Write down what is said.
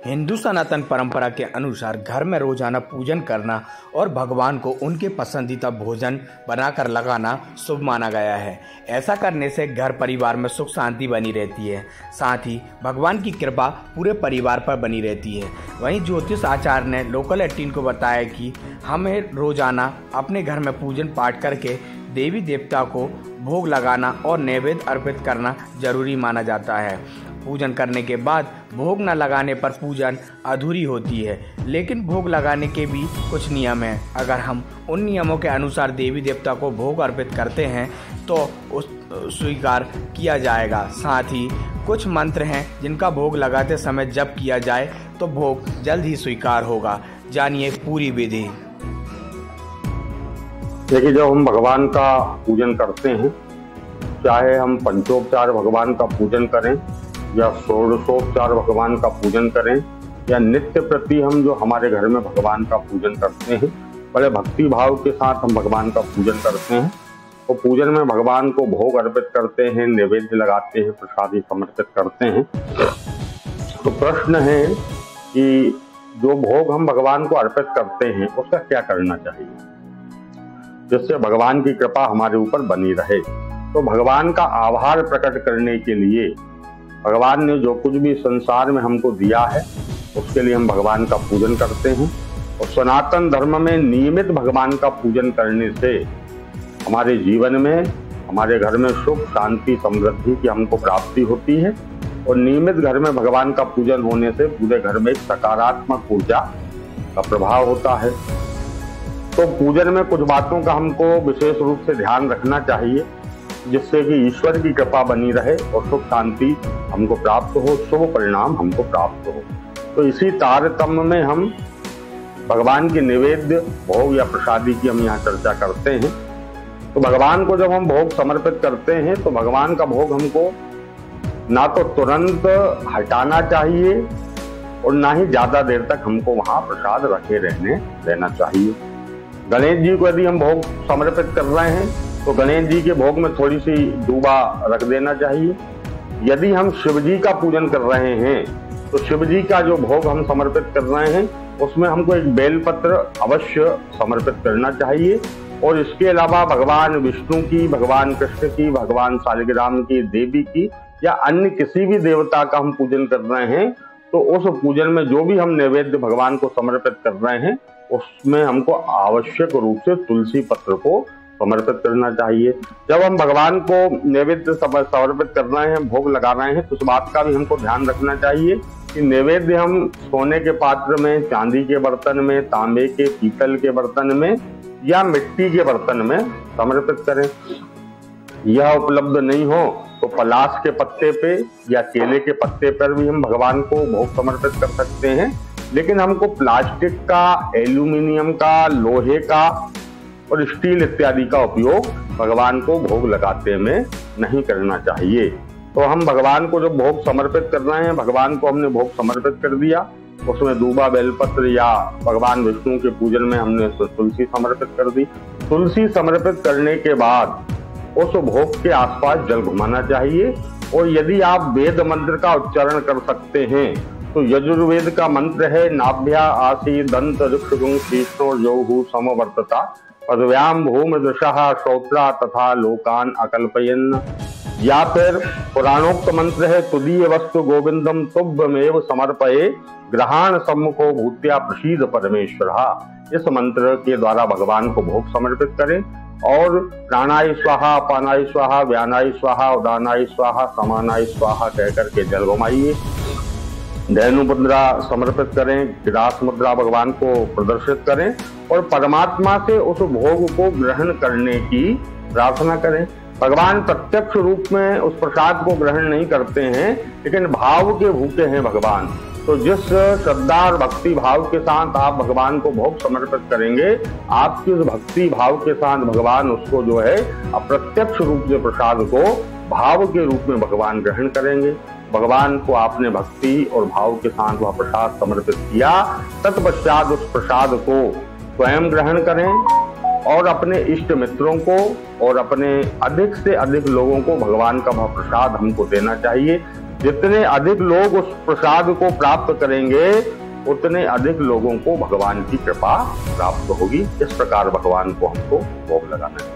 हिंदू सनातन परंपरा के अनुसार घर में रोजाना पूजन करना और भगवान को उनके पसंदीदा भोजन बनाकर लगाना शुभ माना गया है। ऐसा करने से घर परिवार में सुख शांति बनी रहती है, साथ ही भगवान की कृपा पूरे परिवार पर बनी रहती है। वहीं ज्योतिष आचार्य ने लोकल 18 को बताया कि हमें रोजाना अपने घर में पूजन पाठ करके देवी देवता को भोग लगाना और नैवेद्य अर्पित करना जरूरी माना जाता है। पूजन करने के बाद भोग न लगाने पर पूजन अधूरी होती है, लेकिन भोग लगाने के भी कुछ नियम हैं। अगर हम उन नियमों के अनुसार देवी देवता को भोग अर्पित करते हैं तो उस स्वीकार किया जाएगा। साथ ही कुछ मंत्र हैं जिनका भोग लगाते समय जप किया जाए तो भोग जल्द ही स्वीकार होगा। जानिए पूरी विधि। देखिए, जब हम भगवान का पूजन करते हैं, चाहे हम पंचोपचार भगवान का पूजन करें या षोडशोपचार भगवान का पूजन करें या नित्य प्रति हम जो हमारे घर में भगवान का पूजन करते हैं, बड़े भक्ति भाव के साथ हम भगवान का पूजन करते हैं। तो पूजन में भगवान को भोग अर्पित करते हैं, नैवेद्य लगाते हैं, प्रसादी समर्पित करते हैं। तो प्रश्न है कि जो भोग हम भगवान को अर्पित करते हैं उसका क्या करना चाहिए जिससे भगवान की कृपा हमारे ऊपर बनी रहे। तो भगवान का आभार प्रकट करने के लिए भगवान ने जो कुछ भी संसार में हमको दिया है उसके लिए हम भगवान का पूजन करते हैं। और सनातन धर्म में नियमित भगवान का पूजन करने से हमारे जीवन में, हमारे घर में सुख शांति समृद्धि की हमको प्राप्ति होती है। और नियमित घर में भगवान का पूजन होने से पूरे घर में एक सकारात्मक ऊर्जा का प्रभाव होता है। तो पूजन में कुछ बातों का हमको विशेष रूप से ध्यान रखना चाहिए जिससे कि ईश्वर की कृपा बनी रहे और सुख शांति हमको प्राप्त हो, शुभ परिणाम हमको प्राप्त हो। तो इसी तारतम्य में हम भगवान के निवेद्य भोग या प्रसादी की हम यहाँ चर्चा करते हैं। तो भगवान को जब हम भोग समर्पित करते हैं तो भगवान का भोग हमको ना तो तुरंत हटाना चाहिए और ना ही ज्यादा देर तक हमको वहां प्रसाद रखे रहना चाहिए। गणेश जी को यदि हम भोग समर्पित कर रहे हैं तो गणेश जी के भोग में थोड़ी सी दूबा रख देना चाहिए। यदि हम शिव जी का पूजन कर रहे हैं तो शिव जी का जो भोग हम समर्पित कर रहे हैं उसमें हमको एक बेलपत्र अवश्य समर्पित करना चाहिए। और इसके अलावा भगवान विष्णु की, भगवान कृष्ण की, भगवान शालिग्राम की, देवी की या अन्य किसी भी देवता का हम पूजन कर रहे हैं तो उस पूजन में जो भी हम नैवेद्य भगवान को समर्पित कर रहे हैं उसमें हमको आवश्यक रूप से तुलसी पत्र को समर्पित करना चाहिए। जब हम भगवान को नैवेद्य समर्पित कर रहे हैं, भोग लगा रहे हैं, तो उस बात का भी हमको ध्यान रखना चाहिए कि नैवेद्य हम सोने के पात्र में, चांदी के बर्तन में, तांबे के, पीतल के बर्तन में या मिट्टी के बर्तन में समर्पित करें। यह उपलब्ध नहीं हो तो पलाश के पत्ते पे या केले के पत्ते पर भी हम भगवान को भोग समर्पित कर सकते हैं। लेकिन हमको प्लास्टिक का, एल्यूमिनियम का, लोहे का और स्टील इत्यादि का उपयोग भगवान को भोग लगाते में नहीं करना चाहिए। तो हम भगवान को जब भोग समर्पित कर रहे हैं, भगवान को हमने भोग समर्पित कर दिया, उसमें दूबा, बेलपत्र या भगवान विष्णु के पूजन में हमने तुलसी समर्पित कर दी। तुलसी समर्पित करने के बाद उस भोग के आसपास जल घुमाना चाहिए। और यदि आप वेद मंत्र का उच्चारण कर सकते हैं तो यजुर्वेद का मंत्र है नाभ्या आसी दंत ऋक्षुगुं शीर्षो जौहु समवर्तता पदव्याम भूमदृशः श्रोत्रा तथा लोकान अकल्पयन्। या फिर पुराणोक्त मंत्र है तुदीय वस्तु गोविंदम तुभ्यमेव समर्पये ग्रहाण सम्मुखो भूत्या प्रसीद परमेश्वरः। इस मंत्र के द्वारा भगवान को भोग समर्पित करें और प्राणाय स्वाहा, अपानाय स्वाहा, व्यानाय स्वाहा, उदानाय स्वाहा, समानाय स्वाहा कहकर के जल घुमाइए। धैनु मुद्रा समर्पित करें, विरास मुद्रा भगवान को प्रदर्शित करें और परमात्मा से उस भोग को ग्रहण करने की प्रार्थना करें। भगवान प्रत्यक्ष रूप में उस प्रसाद को ग्रहण नहीं करते हैं, लेकिन भाव के भूखे हैं भगवान। तो जिस श्रद्धा और भक्ति भाव के साथ आप भगवान को भोग समर्पित करेंगे, आपकी उस भक्ति भाव के साथ भगवान उसको जो है अप्रत्यक्ष रूप से प्रसाद को भाव के रूप में भगवान ग्रहण करेंगे। भगवान को आपने भक्ति और भाव के साथ वह प्रसाद समर्पित किया, तत्पश्चात उस प्रसाद को स्वयं ग्रहण करें और अपने इष्ट मित्रों को और अपने अधिक से अधिक लोगों को भगवान का वह प्रसाद हमको देना चाहिए। जितने अधिक लोग उस प्रसाद को प्राप्त करेंगे उतने अधिक लोगों को भगवान की कृपा प्राप्त होगी। इस प्रकार भगवान को हमको भोग लगाना है।